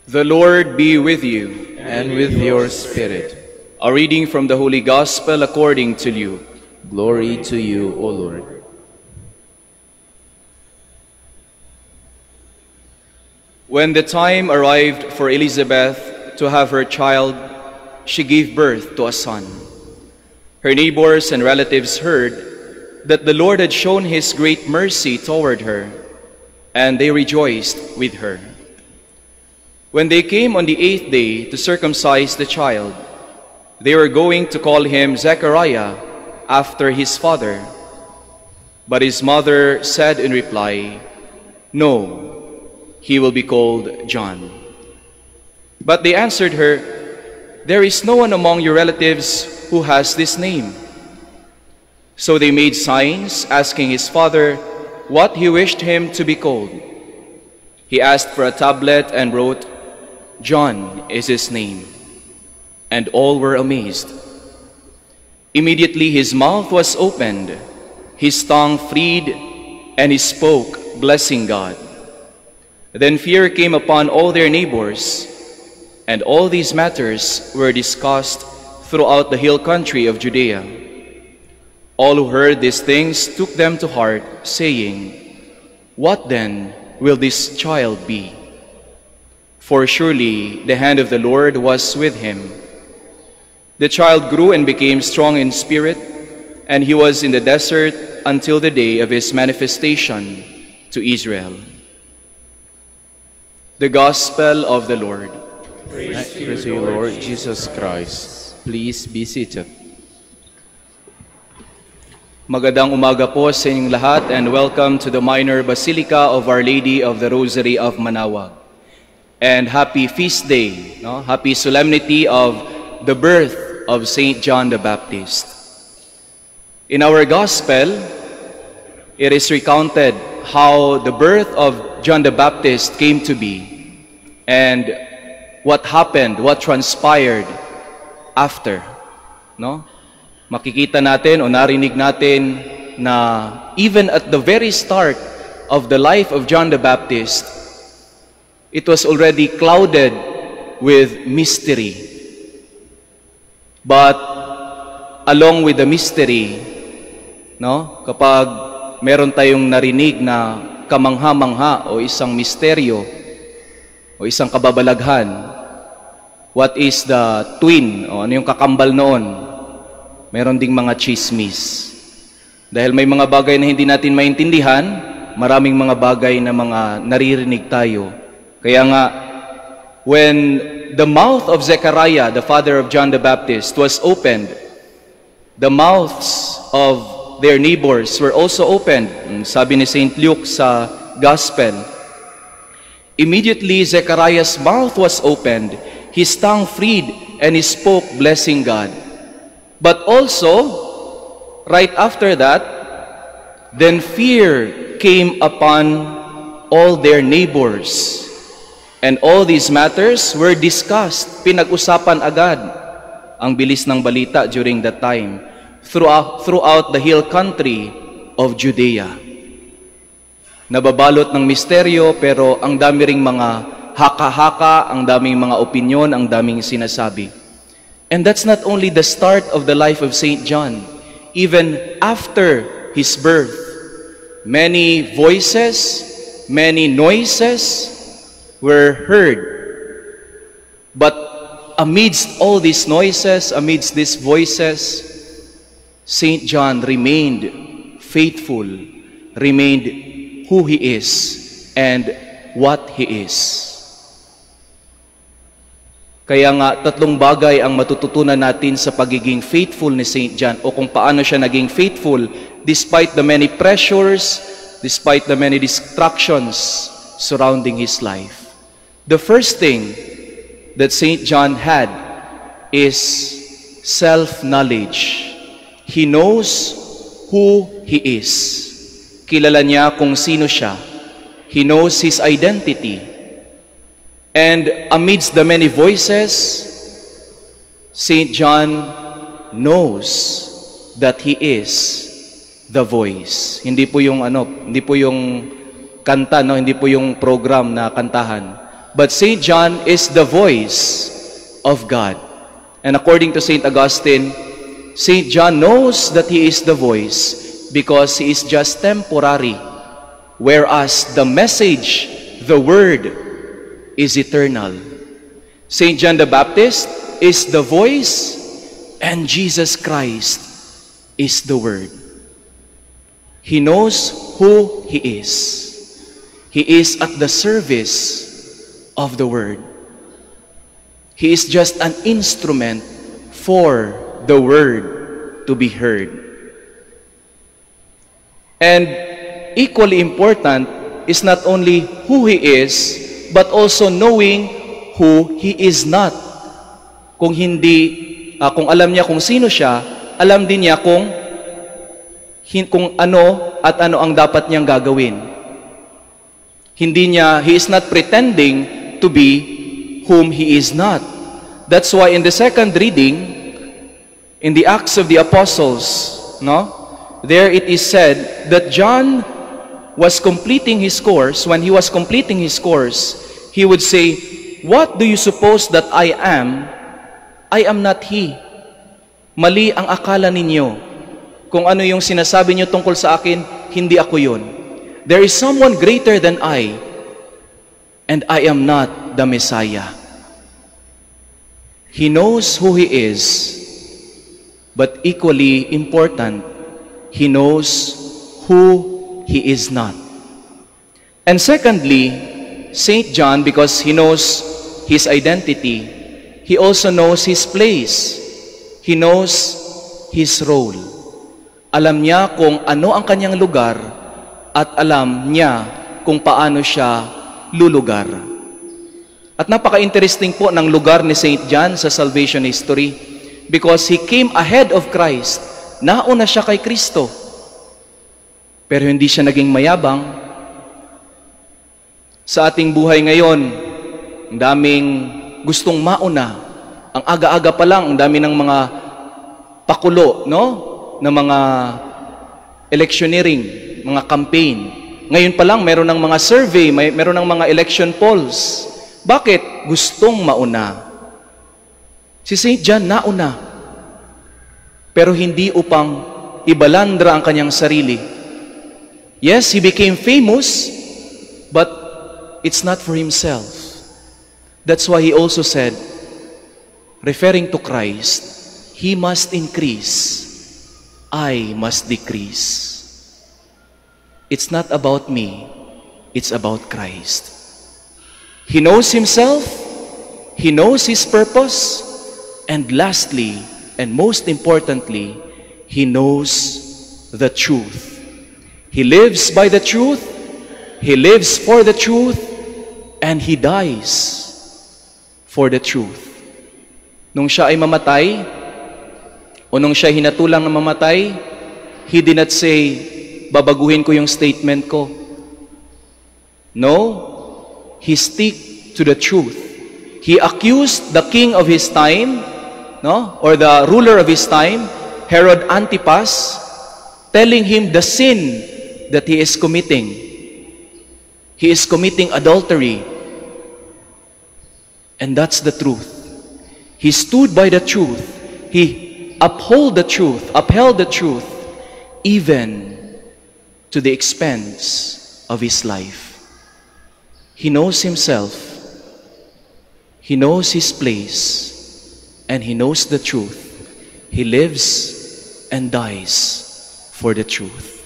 The Lord be with you. And with your spirit. A reading from the Holy Gospel according to Luke. Glory to you, O Lord. When the time arrived for Elizabeth to have her child, she gave birth to a son. Her neighbors and relatives heard that the Lord had shown his great mercy toward her, and they rejoiced with her. When they came on the 8th day to circumcise the child, they were going to call him Zechariah after his father. But his mother said in reply, "No, he will be called John." But they answered her, "There is no one among your relatives who has this name." So they made signs, asking his father what he wished him to be called. He asked for a tablet and wrote, "John is his name." And all were amazed. Immediately his mouth was opened, his tongue freed, and he spoke, blessing God. Then fear came upon all their neighbors, and all these matters were discussed throughout the hill country of Judea. All who heard these things took them to heart, saying, "What then will this child be?" For surely the hand of the Lord was with him. The child grew and became strong in spirit, and he was in the desert until the day of his manifestation to Israel. The Gospel of the Lord. Praise to you, Lord Jesus Christ. Please be seated. Magandang umaga po sa inyong lahat, and welcome to the Minor Basilica of Our Lady of the Rosary of Manaoag. And happy feast day, happy solemnity of the birth of Saint John the Baptist. In our Gospel, it is recounted how the birth of John the Baptist came to be and what happened, what transpired after. Makikita natin o narinig natin na even at the very start of the life of John the Baptist, it was already clouded with mystery. But along with the mystery, kapag meron tayong narinig na kamangha-mangha o isang misteryo o isang kababalaghan, what is the twin o ano yung kakambal noon? Meron ding mga chismis. Dahil may mga bagay na hindi natin maintindihan, maraming mga bagay na mga naririnig tayo. Kaya nga, when the mouth of Zechariah, the father of John the Baptist, was opened, the mouths of their neighbors were also opened. Sabi ni St. Luke sa Gospel, immediately Zechariah's mouth was opened, his tongue freed, and he spoke, blessing God. But also, right after that, then fear came upon all their neighbors. And all these matters were discussed, pinag-usapan agad. Ang bilis ng balita during that time, throughout the hill country of Judea. Nababalot ng misteryo, pero ang dami ring mga haka-haka, ang daming mga opinyon, ang daming sinasabi. And that's not only the start of the life of Saint John. Even after his birth, many voices, many noises were heard. But amidst all these noises, amidst these voices, Saint John remained faithful, remained who he is and what he is. Kaya nga, tatlong bagay ang matututunan natin sa pagiging faithful ni Saint John, o kung paano siya naging faithful despite the many pressures, despite the many distractions surrounding his life. The first thing that Saint John had is self-knowledge. He knows who he is. Kilala niya kung sino siya. He knows his identity. And amidst the many voices, Saint John knows that he is the voice. Hindi po yung kanta, hindi po yung program na kantahan. but St. John is the voice of God. And according to St. Augustine, St. John knows that he is the voice because he is just temporary, whereas the message, the word, is eternal. St. John the Baptist is the voice, and Jesus Christ is the word. He knows who he is. He is at the service of the word. He is just an instrument for the word to be heard. And equally important is not only who he is, but also knowing who he is not. Kung alam niya kung sino siya, alam din niya kung ano at ano ang dapat niyang gagawin. He is not pretending to be whom he is not. That's why in the second reading, in the Acts of the Apostles, there it is said that John was completing his course. When he was completing his course, he would say, "What do you suppose that I am? I am not he." Mali ang akala ninyo. Kung ano yung sinasabi niyo tungkol sa akin, hindi ako yun. There is someone greater than I, and I am not the Messiah. He knows who he is, but equally important, he knows who he is not. And secondly, St. John, because he knows his identity, he also knows his place. He knows his role. Alam niya kung ano ang kanyang lugar at alam niya kung paano siya lulugar. At napaka-interesting po ng lugar ni St. John sa salvation history because he came ahead of Christ. Nauna siya kay Kristo. Pero hindi siya naging mayabang. Sa ating buhay ngayon, ang daming gustong mauna. Ang aga-aga pa lang, ang dami ng mga pakulo, ng mga electioneering, mga campaign. Ngayon pa lang, meron ng mga survey, meron ng mga election polls. Bakit? Gustong mauna. Si St. John nauna. Pero hindi upang ibalandra ang kanyang sarili. Yes, he became famous, but it's not for himself. That's why he also said, referring to Christ, he must increase, I must decrease. It's not about me, it's about Christ. He knows himself, he knows his purpose, and lastly, and most importantly, he knows the truth. He lives by the truth, he lives for the truth, and he dies for the truth. Nung siya ay mamatay, o nung siya hinatulang na mamatay, he did not say, babaguhin ko yung statement ko. No, he stick to the truth. He accused the king of his time, or the ruler of his time, Herod Antipas, telling him the sin that he is committing. He is committing adultery. And that's the truth. He stood by the truth. He upheld the truth, even to the expense of his life. He knows himself, he knows his place, and he knows the truth. He lives and dies for the truth.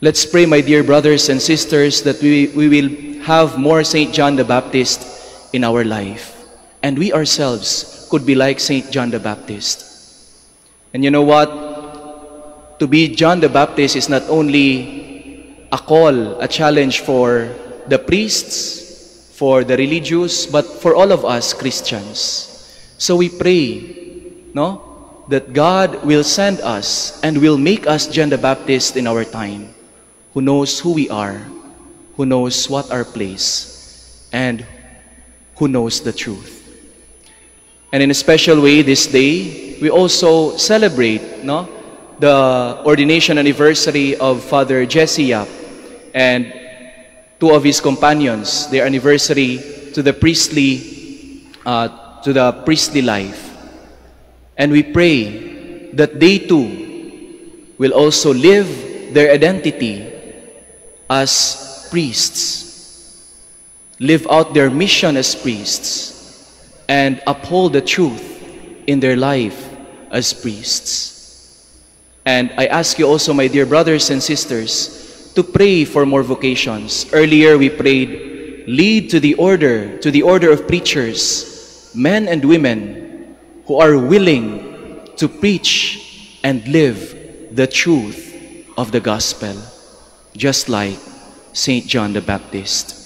Let's pray, my dear brothers and sisters, that we will have more St. John the Baptist in our life. And we ourselves could be like St. John the Baptist. And you know what? To be John the Baptist is not only a call, a challenge for the priests, for the religious, but for all of us Christians. So we pray, that God will send us and will make us John the Baptist in our time, who knows who we are, who knows what our place, and who knows the truth. And in a special way this day, we also celebrate the ordination anniversary of Father Jesse Yap. And two of his companions, their anniversary to the priestly life. And we pray that they too will also live their identity as priests, live out their mission as priests, and uphold the truth in their life as priests. And I ask you also, my dear brothers and sisters, to pray for more vocations. Earlier we prayed, lead to the order of preachers, men and women who are willing to preach and live the truth of the gospel, just like Saint John the Baptist.